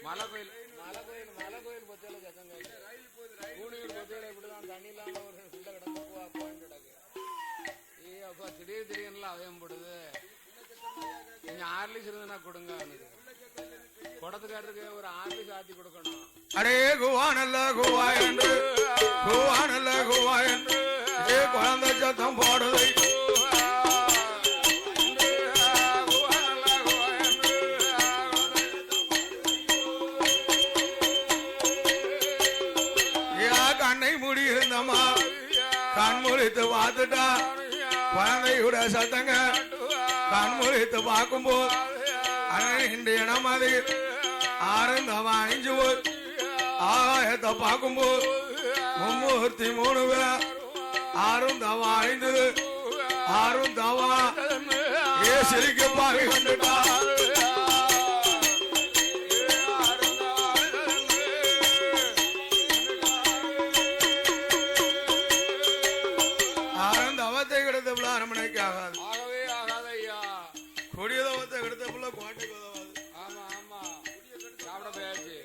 மலை கோயில் பொச்சல சத்தம் கூணியூர் பொச்சல இப்படிதான் தண்ணி இல்லாம ஒரு பிள்ளை கிடந்து போயிட்டு கிடக்கு. ஏ அப்பா திடீர்னு அவயம்படுது. நீங்க ஆர்லிஸ் இருந்ததுன்னா கொடுங்க. அவனுக்கு குடத்துக்காரருக்கு ஒரு ஆர்லிஸ் ஆத்தி கொடுக்கணும். அடே குவா நல்ல குவா என்று குவா நல்ல குவா என்று குழந்தை சத்தம் போடுது. கண்ணை மூடி இருந்தம்மா கண்முழித்து பார்த்துட்டா குழந்தையோட சத்தங்க கண்முழித்து பார்க்கும்போது இந்த இடம் அது ஆறுந்தவா அணிஞ்சு போய் ஆகாயத்தை பார்க்கும்போது மும்மூர்த்தி 3 பேர் ஆறுந்தவா அணிந்தது ஆறுந்தவா சிரிக்க பாவி கண்டுட்டா. ஆறுந்தவத்தை கிடைத்த பிள்ளை அரமனைக்கு ஆகாது. ஆகவே ஆகாத ஐயா. கொடியதவத்தை கிடைத்த பிள்ளை கோட்டைக்கு உதவாது. ஆமா ஆமா சாப்பிட போயாச்சு.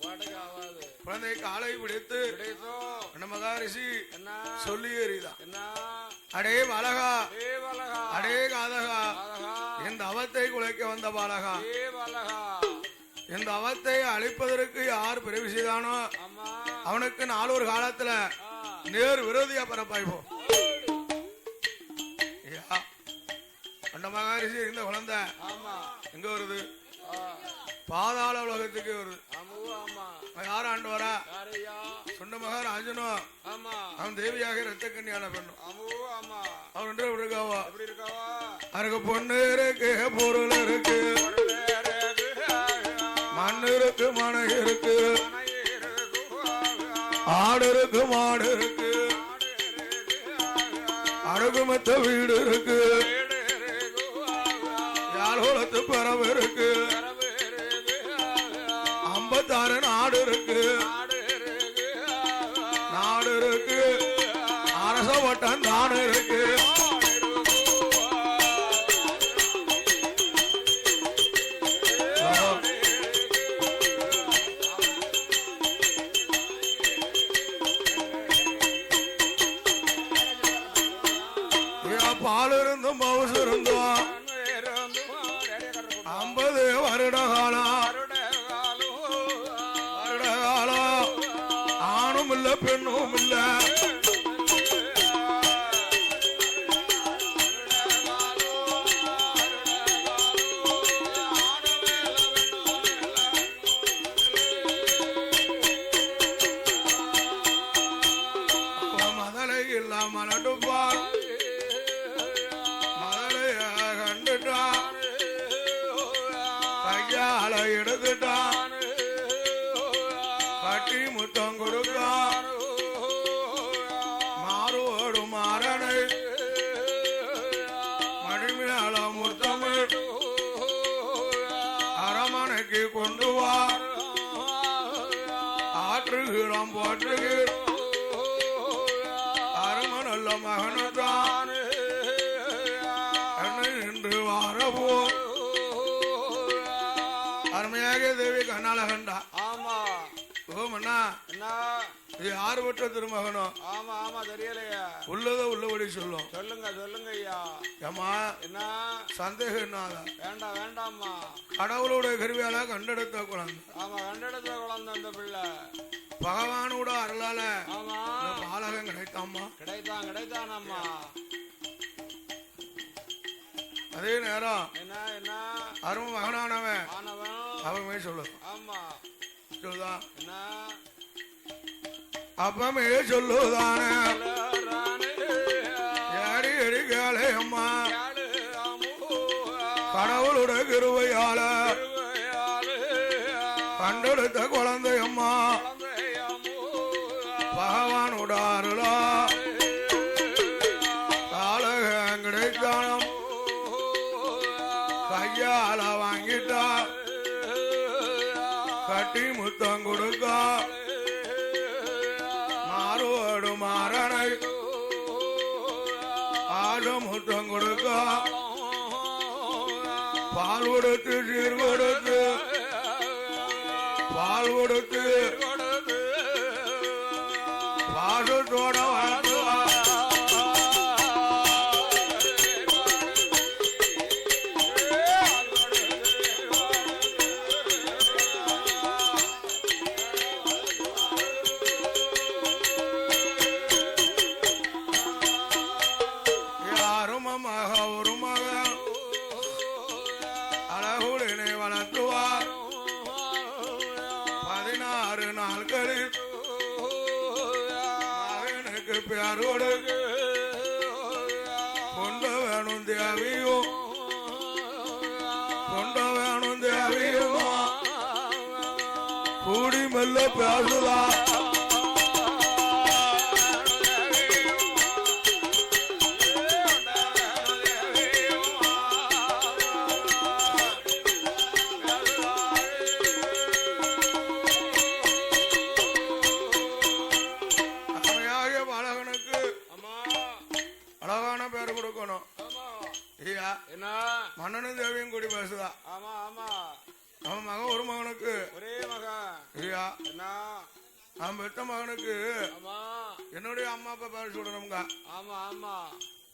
கோட்டைக்கு ஆகாது. குழந்தை காலை பிடித்து மகாரிஷி சொல்லி எறிதான். என்ன அடே பாலகா அடே காதகா இந்த அவத்தை குலைக்க வந்த பாலகா இந்த அவத்தை அழிப்பதற்கு யார் பிறவி செய்தானோ அவனுக்கு 4 காலத்துல நேர் விரோதியா பரப்பாய்ப்போம். அந்த மகாரிஷி இந்த குழந்தை எங்க வருது? பாதாள உலகத்துக்கு வருது. யார் ஆண்டு வரா? சொன்ன மகாராஜனோ அவன் தேவியாக ரத்த கன்னியான பெண்ணும். அவன் ஒன்று எப்படி இருக்காவா? அவருக்கு பொண்ணு இருக்கு, பொருள் இருக்கு, மண் இருக்கு, மனை இருக்கு, ஆடு இருக்கு, மாடு இருக்கு, அழகுமத்த வீடு இருக்கு, யாழ்குளத்து பறவை இருக்கு, 56 நாடு இருக்கு, நாடு இருக்கு, அரச வட்டம் தான் இருக்கு. பால் இருந்தும் பவுசு இருந்தோம் 50 வருட காலம் ஆணும் இல்ல பெண்ணும் இல்ல. மதலை இல்லாம நடுப்பால் மதலைய கண்டுட்டான் கையால எடுத்துட்டான் கட்டி முத்தம் கொடுத்தான் மாறுவோடு மாறனை மணிமேல முத்தமிழ் அரமனைக்கு கொண்டு வார் ஆற்றுகிறோம் போற்றுகிறோம் அரமனல்ல மகனுதான் என்னை இன்று வாரபோ அருமையாக தேவி கண்ணால கண்டா. ஆமா ஓமண்ணா இது 6 வட்ட திருமகனும். ஆமா ஆமா தெரியலையா? உள்ளத உள்ளபடி சொல்லும். சொல்லுங்க சொல்லுங்க ஐயா. ஏமா என்ன சந்தேகம் என்னாத? வேண்டாம் வேண்டாம்மா. கடவுளோட கருவியால கண்டெடுத்த குழந்தை. ஆமா கண்டெடுத்த குழந்தை அந்த பிள்ளை. பகவானோட அருளால ஆமா பாலகம் கிடைத்தாம்மா. கிடைத்தானம்மா. அதே நேரம் என்ன என்ன அரும மகனானவன் அவமே சொல்லு. ஆமா சொல்லுதான். என்ன அப்பமே சொல்லுதானே ஏடி எடிக்காலே அம்மா கடவுளோட கிருபையால கண்டெடுத்த குழந்தை அம்மா பகவானோட அருளா காலகம் கிடைத்தானம் கையால வாங்கிட்டா கட்டி முத்தம் கொடுக்கா மாறுவோடு மாறனை ஆழ முத்தம் கொடுக்கா பால் கொடுத்து சீர் கொடுத்து பால் கொடுத்து பாசத்தோட வாழ்த்துவா ஒரு மகன் அழகுடனே வளர்த்துவார் 16 நாட்களில் மகனுக்கு பேர் கொடுக்கு கொண்டு வேணும் தேவியும் கொண்டு வேணும் தேவியுமா கூடி மெல்ல பேசுதா மன்னனும் தேவியும் கூடி பேசுதா அவன் மகன் ஒரு மகனுக்கு ஒரே மகன் அவன் பெற்ற மகனுக்கு என்னுடைய அம்மா அப்பா பேர் சொல்லணுங்க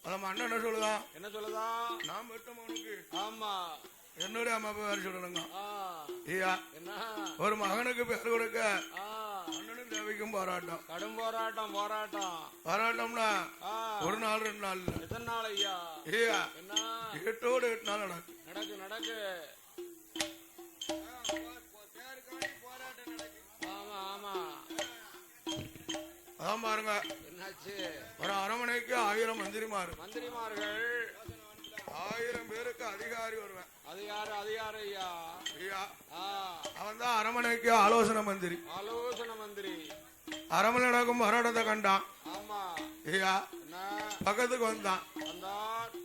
அத மன்னன் என்ன சொல்லுதான் என்ன சொல்லுதான் நான் பெற்ற மகனுக்கு என்னுடைய அம்மா அப்பா பேர் சொல்லணுங்க ஒரு மகனுக்கு பேர் கொடுக்க அண்ணனும் தேவிக்கும் போராட்டம் கடும் போராட்டம் போராட்டம்னா ஒரு நாள் 2 நாள் எத்தனை நாள் ஐயா 8 நாள் நடக்கு அதான் பாருங்க என்னாச்சு ஒரு அரண்மனைக்கு 1000 மந்திரிமார்கள் 1000 பேருக்கு அதிகாரி வருவேன் அதிகாரி ஐயா அவன் தான் அரண்மனைக்கு ஆலோசனை மந்திரி அரண்மனை நடக்கும் போராட்டத்தை கண்டான் ஐயா பக்கத்துக்கு வந்தான்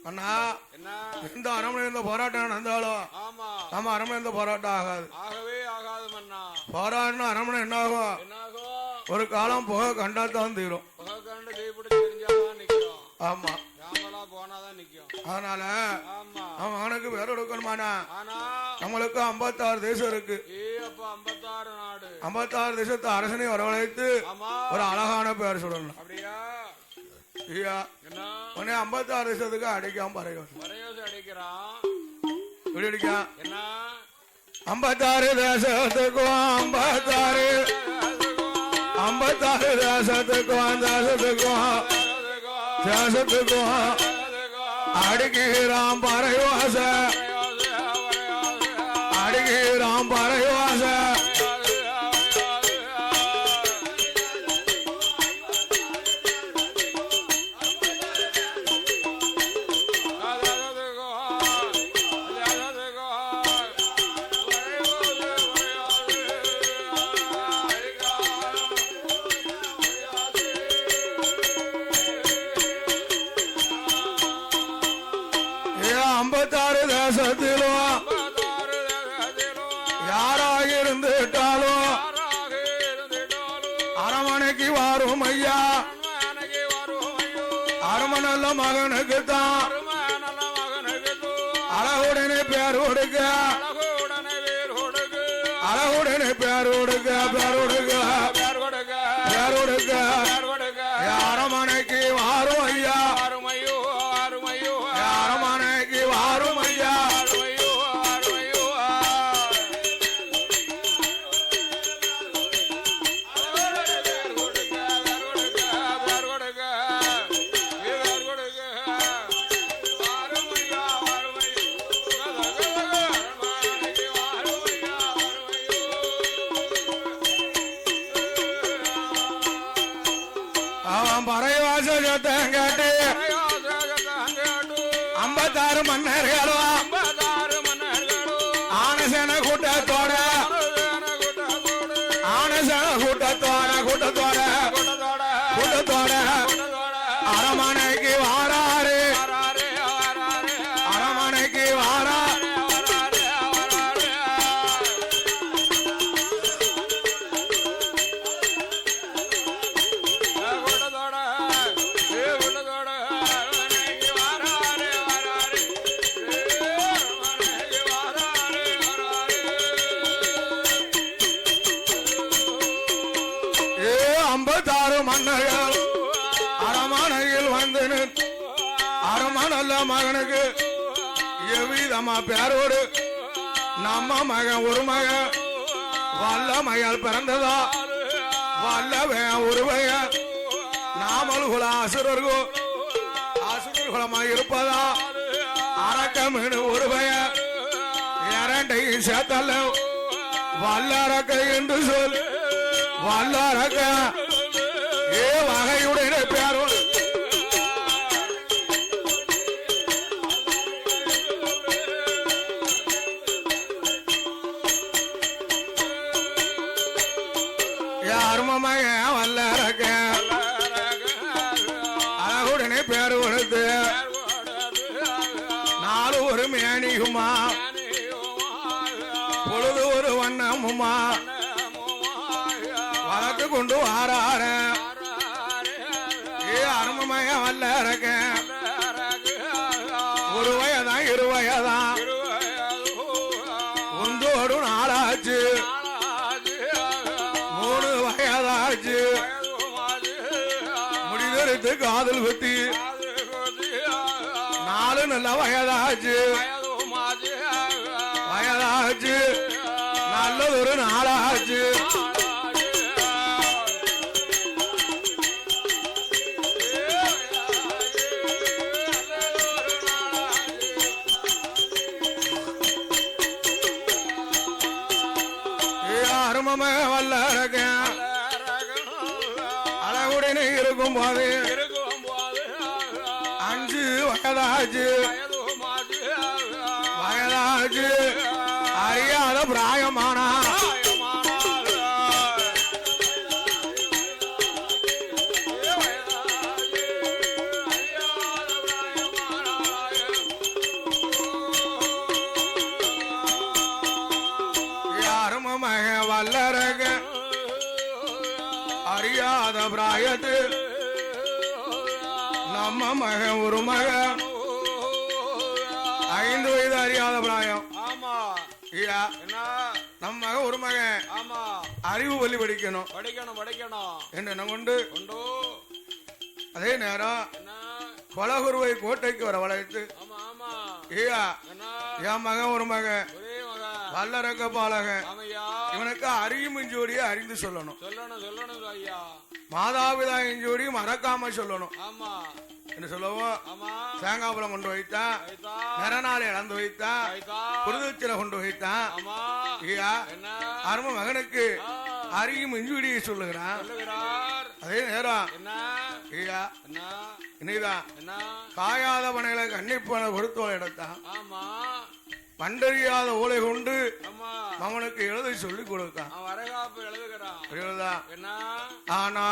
அண்ணா எந்த அரண்மனை இருந்த போராட்டம் நடந்தாலும் நம்ம அரண்மனை இருந்த போராட்டம் ஆகாது போராட்டம் அரண்மனை என்ன ஆகும் ஒரு காலம் புகை கண்டாத்தான் தீரும் ஆமா அதனால அவன் மகனுக்கு வேற எடுக்கணுமானா நம்மளுக்கு 56 தேசம் இருக்கு 56 தேசத்து அரசனை வரவழைத்து ஒரு அழகான பேர் சொல்லணும் ஐயா உடனே 56 தேசத்துக்கு அடிக்காம பறையோசை எப்படி அடிக்கா 56 தேசத்துக்கும் 56 தேசத்துக்கும் தேசத்துக்கும் அடிக்கிறான் பறையோச அடிக்கிறான் பறையோச தேசத்திலும் யாராக இருந்துட்டாலும் அரமனைக்கு வரும் ஐயா அரமனல்ல மகனுக்கு தான் அழகுடனே பேர் கொடுக்க அழகுடனே பேர் கொடுக்க அரமனைக்கு வாரும் ஐயா அரமனைக்கு வாரும் ஐயா பறைவாசகத்தங்காட்டு 56 மன்னர்களும் ஆனசன கூட்டத்தோட அரமனைக்கு வாராரு அரமனைக்கு வாரா அருமா நல்ல மகனுக்கு எவ்விதமா பேரோடு நம்ம மகன் ஒரு மகன் வல்ல மகள் பிறந்ததா வல்லவன் ஒருவய நாமல்குல அசுரர்களமா இருப்பதா அரக்கமின்னு ஒருவய இரண்டையும் சேர்த்தல்ல வல்லரக்க என்று சொல் வல்லரக்க ஏ வகையுடைய பேரோடு அருமமக வல்லரக்க அழகுடனே பேரு கொடுத்து நாலு ஒரு மேனிகுமா பொழுது ஒரு வண்ணமுமா வழக்கு கொண்டு வாரார ஏ அருமமக வல்லரக்க ஒரு வயதான் இரு வயதான் ஒன்றோடு நாளாச்சு முடிதெடுத்து காதல் குத்தி நாலு நல்ல வயதாச்சு நல்லதொரு நாளாச்சு அருமம வல்லரக்க அழகுடனே இருக்கும் போது அஞ்சு வயதாச்சு அறியாத பிராயமானா அருமமக வல்லரக அறியாத பிராயத்து நம்ம மகன் ஒரு மகன் 5 வயது அறியாத பிராயம் ஐயா நம்ம மகன் ஒரு மகன் அறிவு பள்ளி படிக்கணும் என்ன கொண்டு அதே நேரம் கொலகுருவை கோட்டைக்கு வர வளைத்து ஐயா என் மகன் ஒரு மகன் வல்லரக்க பாலகன் இவனுக்கு அறியும் ஜோடியை அறிந்து சொல்லணும் மாதாபிதா ஜோடி மறக்காம சொல்லணும் என்ன சொல்லுவோம் தேங்காய்பழம் கொண்டு வைத்தான் நிறநாளை இழந்து வைத்தான் புரிதச்சில கொண்டு வைத்தான் ஐயா அரும மகனுக்கு அறியும் இஞ்சுடியை சொல்லுகிறான் அதே நேரம் ஐயா இன்னைதான் காயாத பனையில கன்னிப்பனை பொறுத்தோலை எடுத்தான் பண்டறியாத ஓலை கொண்டு மகனுக்கு எழுத சொல்லி கொடுத்தான் ஆனா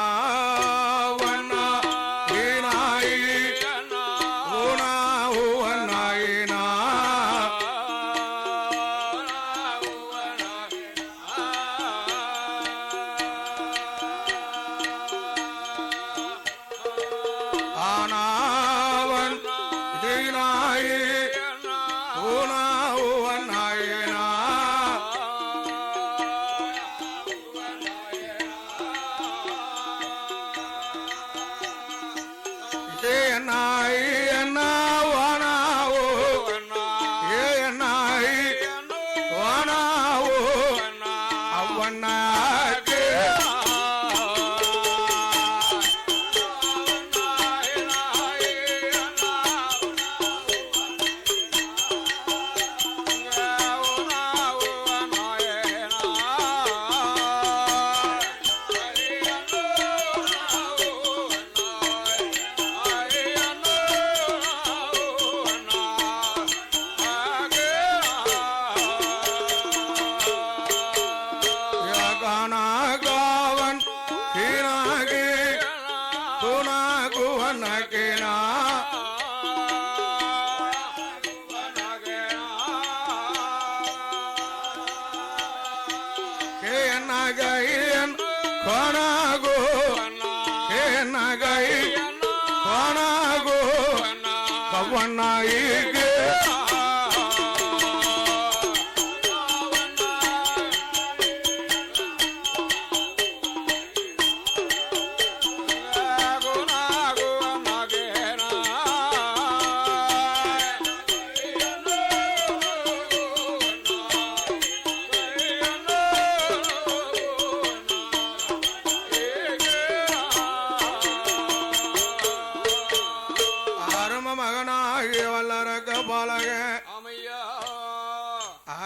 மகனாகிய வல்லரக்க பாலக ஆமையா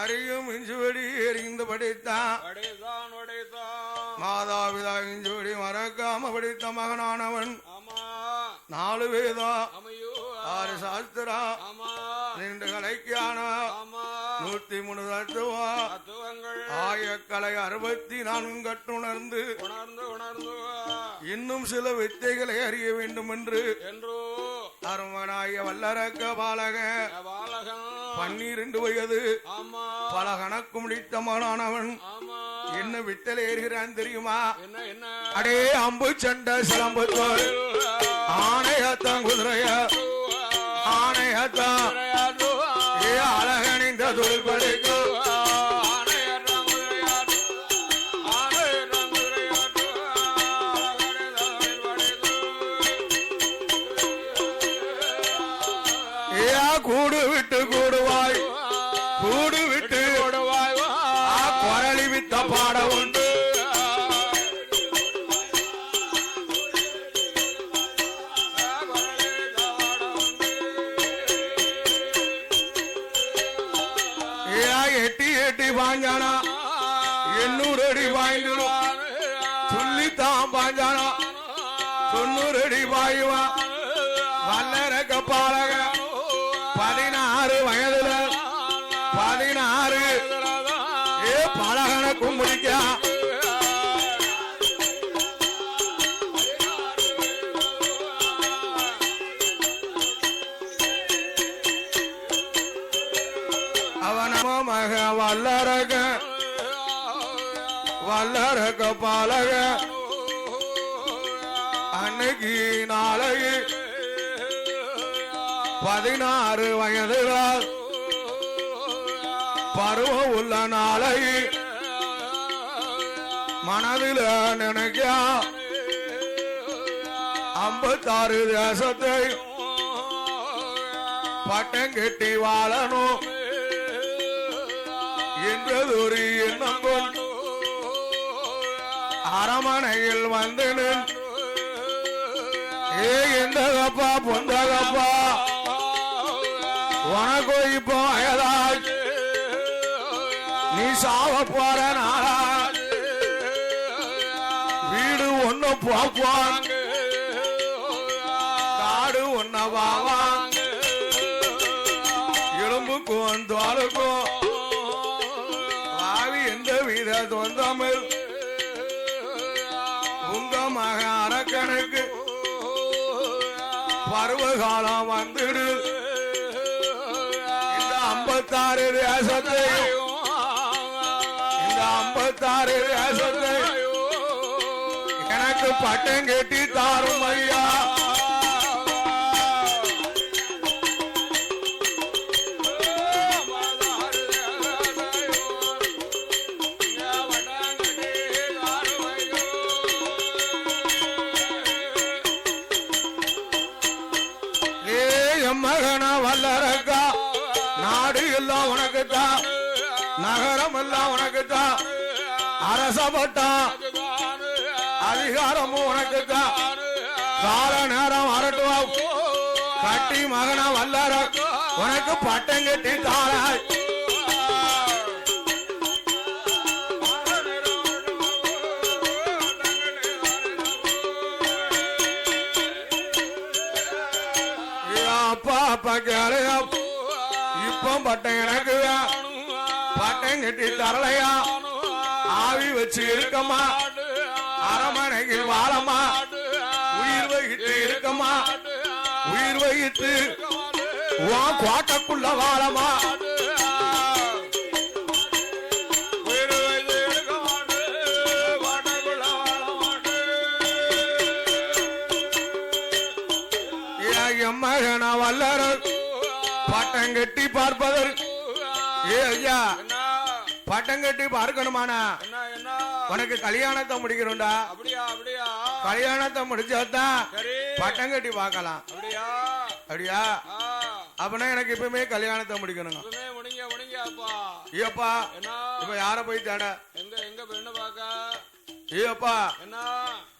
அறியும் இஞ்சுவடி எறிந்து படித்தான் மாதாபிதா இஞ்சுவடி மறக்காம படித்த மகனானவன் 4 வேதம் 6 சாஸ்திரா 2 கலைக்கான 103 தத்துவங்கள் ஆயக்கலை 64 கட்டுணர்ந்து இன்னும் சில வித்தைகளை அறிய வேண்டும் என்று அருமனாய வல்லரக்க பாலக 12 வயது பல கணக்கு முடித்த மகனானவன் என்ன வித்தல் ஏறுகிறான் தெரியுமா? அடே அம்பு சண்டை சிலம்பு தோல் ஆணையத்தான் குதிரைய ஆணையத்தான் அழகணிந்த தொழில் படிக்கும் கூடு விட்டு கூடுவாய் கூடு விட்டு கூடுவாய் குரலி வித்த பாட உண்டு எட்டி எட்டி பாஞ்சானா 800 அடி பாய்ந்துடும் சொல்லித்தான் பாஞ்சானா 90 அடி பாயுவா வல்லரக்க பாலக 16 வயதுல 16 பலகணக்கும் முடிக்க அவனமோ மக வல்லரக்க பாலக அன்னைக்கு நாளைக்கு 16 வயதுகள் பருவம் உள்ள நாளை மனதில் நினைக்க 56 தேசத்தை பட்டம் கெட்டி வாழணும் என்றதொரு எண்ணம் கொண்டு அரமனையில் வந்து எந்தகப்பா பொந்தகப்பா உனக்கு இப்போ வயதாச்சு நீ சாவ போற நாளா வீடு ஒண்ணு போப்பாங்க காடு ஒன்ன வாவாங்க எலும்புக்கும் தோலுக்கும் ஆவி எந்த வீத தொந்தமிழ் உங்க மக அரக்கனுக்கு பருவகாலம் வந்துடு 56 தேசத்தையும் இந்த 56 தேசத்தை எனக்கு பட்டம் கட்டி தாரும் ஐயா மகன வல்லரக்கா நாடு எல்லாம் உனக்குத்தான் நகரம் எல்லாம் உனக்குத்தான் அரசப்பட்டம் அதிகாரமும் உனக்குத்தான் கால நேரம் வரட்டும் கட்டி மகன வல்லர உனக்கு பட்டம் கட்டி தாராய் அப்பா கேளு இப்ப பட்டம் எனக்கு பட்டம் கட்டி தரலையா ஆவி வச்சு இருக்கமா அரமனைக்கு வாழமா உயிர் வகித்து இருக்கமா உயிர் வகித்து கோட்டைக்குள்ள வாழமா மகன வல்லர பட்டம் கட்டி பார்ப்பதற்கு ஐயா பட்டம் கட்டி பார்க்கணுமானா உனக்கு கல்யாணத்தை முடிக்கணும்டா கல்யாணத்தை முடிச்சாதான் பட்டம் கட்டி பார்க்கலாம் அப்படியா அப்படின்னா எனக்கு இப்பவுமே கல்யாணத்தை முடிக்கணும் ஏப்பா இப்ப யார போய் தேட எங்க பெண்ணு பாக்க ஏப்பா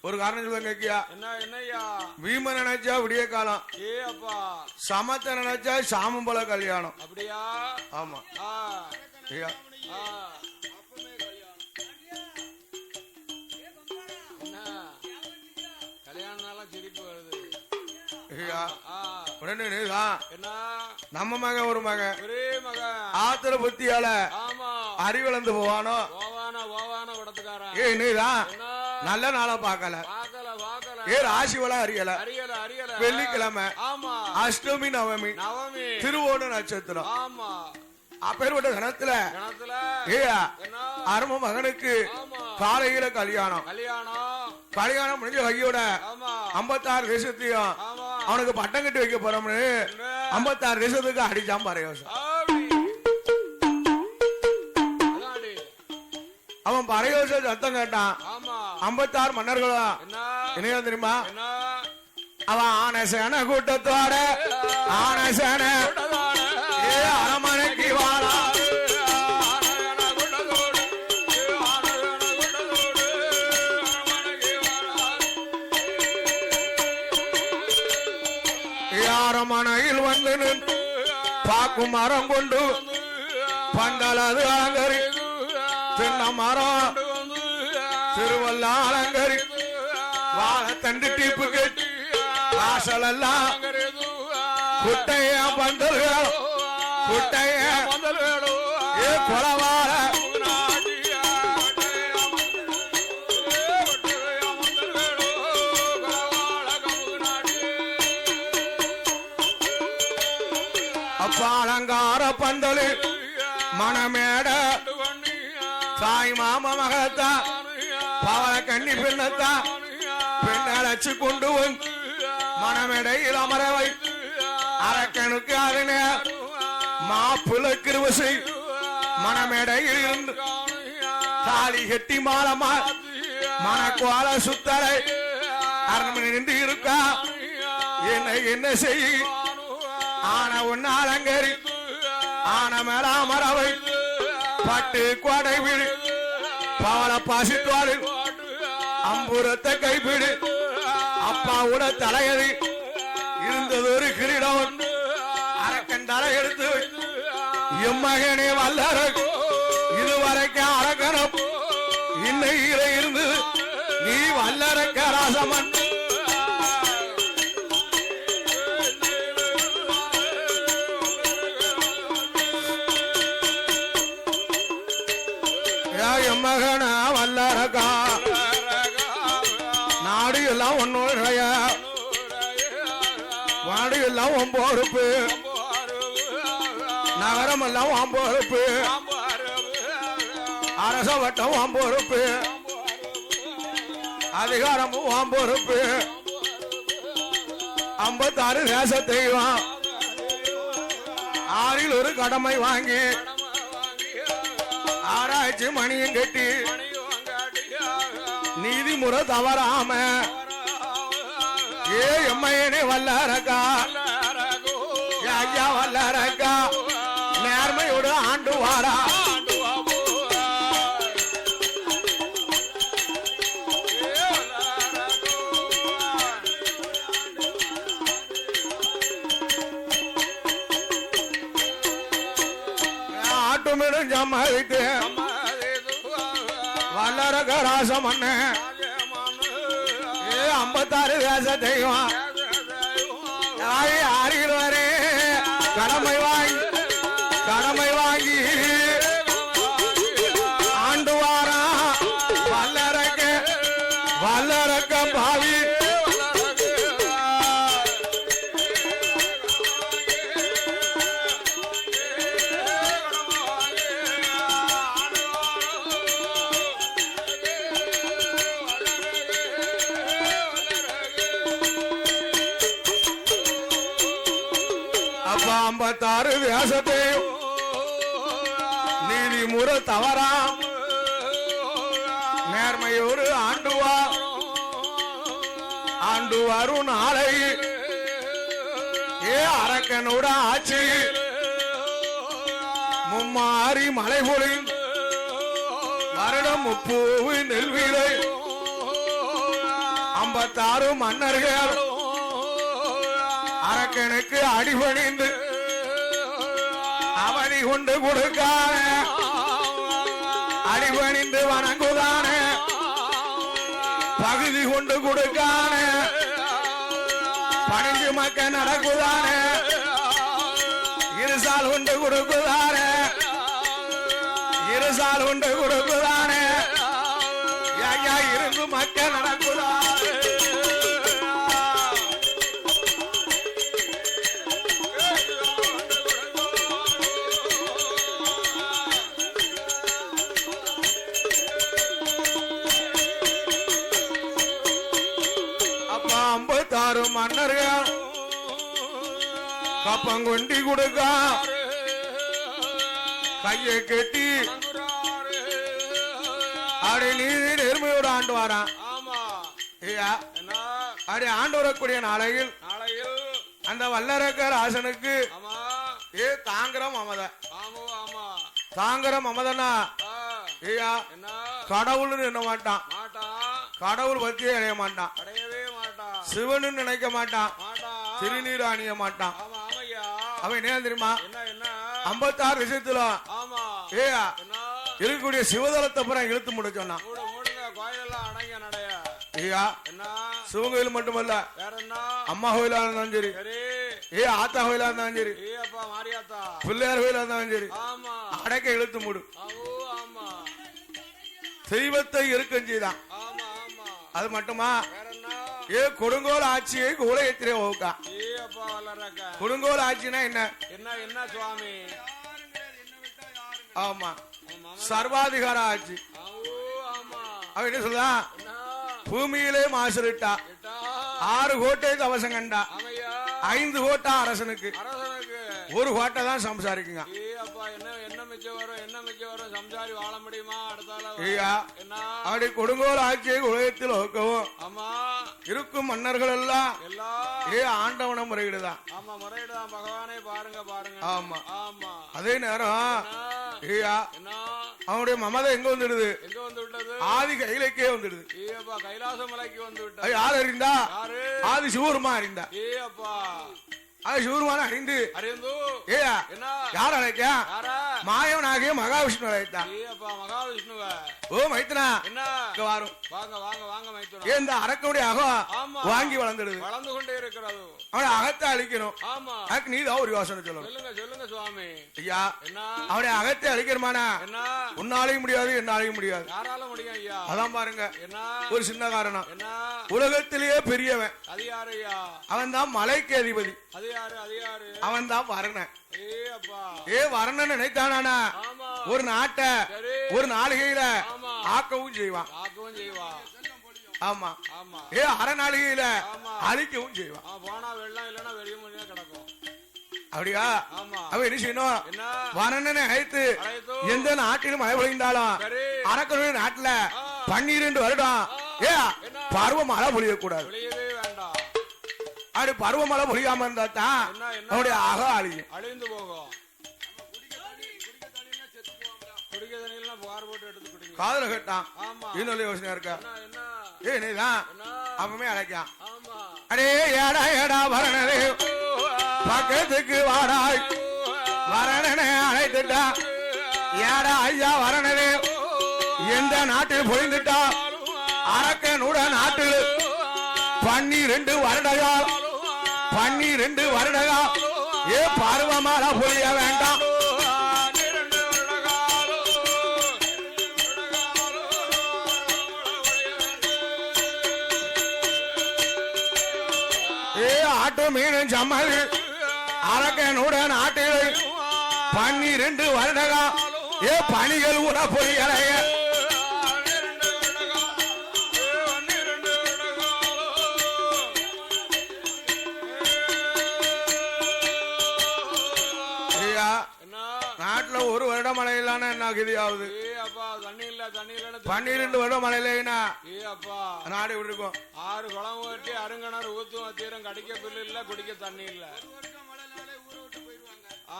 ஒரு காரணம் சொல்லுங்க கேக்கியா? என்னய்யா? வீம நினைச்சா விடிய காலம், ஏ அப்பா. சமத்த நினைச்சா சாமம் போல கல்யாணம். அப்படியா? ஆமா. ஐயா கல்யாணம் சிரிப்பு வருது. உடனே என்ன நம்ம மகன் ஒரு மகன் ஒரே மகன் ஆத்திர புத்தியால அறிவிழந்து போவானோ விடத்துக்காரன். ஏ நீதான் நல்ல நாளா பாக்கல. ஏ ராசிவலா அறியல. வெள்ளிக்கிழமை அஷ்டமி நவமி திருவோண நட்சத்திரம். அப்பேற்பட்ட தினத்துல அரும மகனுக்கு காலையில கல்யாணம். கல்யாணம் முடிஞ்ச கையோட 56 தேசத்தையும் அவனுக்கு பட்டம் கட்டி வைக்க போறோம்னு 56 தேசத்துக்கு அடிச்சான் பரையோசம். அவன் பரையோச சத்தம் கேட்டான். 56 மன்னர்களும் என்ன தெரியுமா? அவன் ஆனசேன கூட்டத்தோட ஆனசேன அரமனைக்கு வாழா அரமனையில் வந்து நின்று பாக்கும் மரம் கொண்டு பந்தலது அலங்கரி தென்ன மரம் திருவல்ல அலங்கரி வாழத்தண்டு டீப்பு கட்டி வாசல் எல்லாம் குட்டைய பந்தல்கள் குட்டைய ஏ கொலவார அலங்கார பந்தலு மணமேட தாய் மாம மகத்தா பவள கண்ணி பெண்ணத்தா பெண்ணழைச்சு கொண்டு வந்து மணமேடையில் அமர வைத்து அரக்கனுக்கு அதனே மாப்பிள்ளை கிருவசை மணமேடையில் இருந்து தாலி கட்டி மாலமா மணக்கோல சுத்தரை அரண்மனை நின்று இருக்கா. என்ன செய் ஆன ஒன்னு அலங்கரி ஆன மேல அமரவை பட்டு கொடை விடு பவள பாசித்தோடு அம்புரத்தை கைப்பிடு அப்பாவோட தலையதி இருந்தது ஒரு கிரீடம் அரக்கன் தலை எடுத்து எம்மகனே வல்லர இதுவரைக்கும் அரக்கனம் இன்னையில இருந்து நீ வல்லரக்க ராசமன் மகன வல்லரகா நாடு எல்லாம் ஒன்னுடைய வாடு எல்லாம் உன் பொறுப்பு நகரம் எல்லாம் உன் பொறுப்பு அரச வட்டம் உன் பொறுப்பு அதிகாரமும் உன் பொறுப்பு 56 தேசத்தையும் 6 ஒரு கடமை வாங்கி ஆராய்ச்சி மணியும் கட்டி நீதிமுறை தவறாம ஏ எம்மையனே வல்லரக்கா ஐயா வல்லரக்கா நேர்மையோடு ஆண்டு வாரா. ஆட்டுமிடும் ஜம்மாதிட்டு வல்லரக ராசமண்ண ஏ 56 தேசத்தையும் ஆறில் வரே கடமை வாங்கி ஆண்டு வாரா வல்லரக்க பாவி அப்பா 56 தேசத்தையும் நீதிமுறை தவறாம் நேர்மையோடு ஆண்டு வரும் நாளை ஏ அரக்கனோட ஆட்சி மும்மாறி மலை பொழிந்து வருடம் 30 நெல்விலை 56 மன்னர்கள் அரக்கனுக்கு அடிபணிந்து அவதி கொண்டு கொடுக்கான அடிபணிந்து வணங்குதான பகுதி கொண்டு கொடுக்கான பணிஞ்சு மக்க நடக்குதான இருசால் கொண்டு கொடுக்குதான இருசால் கொண்டு கொடுக்குதான ஐயா இருந்து மக்க நடக்குதான அப்ப 56 மன்னர்கள் கப்பங்கொண்டி கொடுக்க கையை கட்டி அப்படி நீதி நேர்மையோடு ஆண்டு வாரான். அப்படி ஆண்டு வரக்கூடிய நாளையில் அந்த வல்லரக்கர் ஆசனுக்கு தாங்கிற மமத தாங்கிற மமதனா ஐயா கடவுள்னு என்ன மாட்டான், கடவுள் பத்தியே அடைய மாட்டான், சிவனு நினைக்க மாட்டான், திருநீர் அணிய மாட்டான். அவன் என்ன தெரியுமா 56 விஷயத்துல ஏயா இருக்கக்கூடிய சிவதலத்தை புறம் இழுத்து முடிச்சோன்னா ஐயா சிவன் கோயில் மட்டுமல்ல அம்மா கோயிலா இருந்தாலும் சரி, ஆத்தா கோயிலா இருந்தாலும் சரி, பிள்ளையார் கோயிலா இருந்தாலும் சரி, அடக்க இழுத்து மூடு தெய்வத்தை இருக்கம் செய்தான். அது மட்டுமா கொடுங்கோல் ஆட்சியை கோலயத்திலே ஓக்கா. கொடுங்கோல் ஆட்சினா என்ன என்ன சுவாமி? ஆமா சர்வாதிகார ஆட்சி. அவ என்ன சொல்ல பூமியிலே மாசுரிட்டா 6 கோட்டை கவசம் கண்டா 5 கோட்டா அரசனுக்கு 1 கோட்டை தான் சம்சாரிக்குங்க. அப்படி கொடுங்கோல் ஆட்சியை உலகத்தில் ஓக்கவும் இருக்கும் மன்னர்கள் எல்லாம் ஆண்டவன முறையீடுதான். ஆமா அதே நேரம் அவனுடைய மமதை எங்க வந்துடுது? ஆதி கையிலக்கே வந்துடுது. யார் அறிந்தா? ஆதி சிவருமா அறிந்தா. அது சிவருமான அறிந்து ஏயா யார் அழைக்க? மாயவனாகிய மகாவிஷ்ணு அழைத்தா. ஓ மைத்தனா இங்க வாரும். இந்த அரக்கனுடைய அகம் வாங்கி வளர்ந்துடுது, வளர்ந்து கொண்டே இருக்கிறது. அவனை அகத்தை அழிக்கணும். அதுக்கு நீதான் ஒரு யோசனை சொல்லணும். சொல்லுங்க சுவாமி. ஐயா அவனை அகத்தை அழிக்கிறமானா உன்னாலையும் முடியாது, என்னாலையும் முடியாது. அதான் பாருங்க ஒரு சின்ன காரணம். உலகத்திலேயே பெரியவன் அவன் தான் மலைக்கு அதிபதி. அவன் தான் வரணன். வரணன் நினைத்தானா ஒரு நாட்டை ஒரு நாளிகையில ஆக்கவும் செய்வான். ஆமா அறநாளிகையில அழிக்கவும் செய்வான். அப்படியா? அவ என்ன செய்யணும்? வரணனை அழைத்து எந்த நாட்டிலும் மழை பொழிந்தாலும் அரக்கனுடைய நாட்டுல 12 வருடம் பருவமழை பொழியக்கூடாது. அப்படி பருவமழை பொழியாம இருந்தா தான் அவனுடைய ஆக அழிந்து போகும். காதல கேட்டான் இன்னொரு யோசனையா இருக்கா? நீதான் அவமே அழைக்கான். அடே ஏடா ஏடா வரணனே பக்கத்துக்கு வாடாய். வரணனை அழைத்துட்டா ஏடா ஐயா வரணனே எந்த நாட்டில் பொழிந்துட்டா அரக்கனுட நாட்டில் 12 வருடகா 12 வருடகா பருவமழை பொழிய வேண்டாம். ஆட்டு மீன் சம்மல் அரக்கனுட நாட்டில் 12 வருடகா பணிகள் கூட பொழியலைய. நாட்டுல 1 வருடம் மழை இல்லாம என்ன கதியாவது? 12 வருடம் மழை இல்லைன்னா நாடு எப்படி இருக்கும்? 6 குளம் வெட்டி அருங்கணர் ஊத்தும் தீரம் கடிக்க புல்லு இல்ல, குடிக்க தண்ணி இல்ல.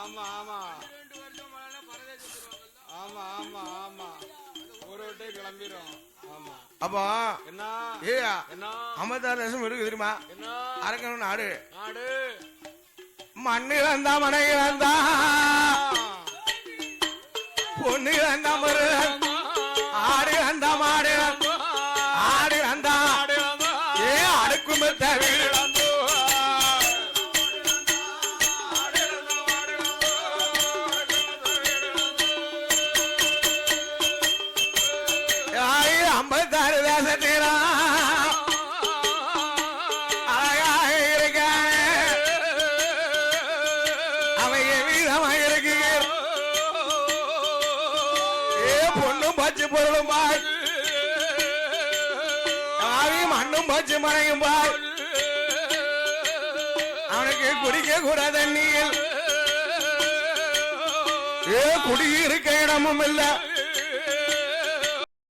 ஆமா ஆமா ஆமா ஆமா ஆமா ஊரை விட்டே கிளம்பிரும். ஆமா அப்போ என்ன ஏயா என்ன 56 லட்சம் இருக்கு தெரியுமா? என்ன அரக்கணும் நாடு நாடு மண்ணு இழந்தா மனை இழந்தா பொண்ணு இழந்தா மறு ஆடு இழந்தா மாடு ஆடு இழந்தா ஏ அடுக்கும் வீடு ஐம்பத்தாறு தேசத்தீரா அழகாக இருக்கான அவைய வீதமாக இருக்கு. ஏ பொண்ணும் பச்சை பொருளும் பாய் ஆவி மண்ணும் பச்சை மனையும் பாய் அவனுக்கு குடிக்க கூட தண்ணியில் ஏ குடியிருக்க இடமும் இல்லை.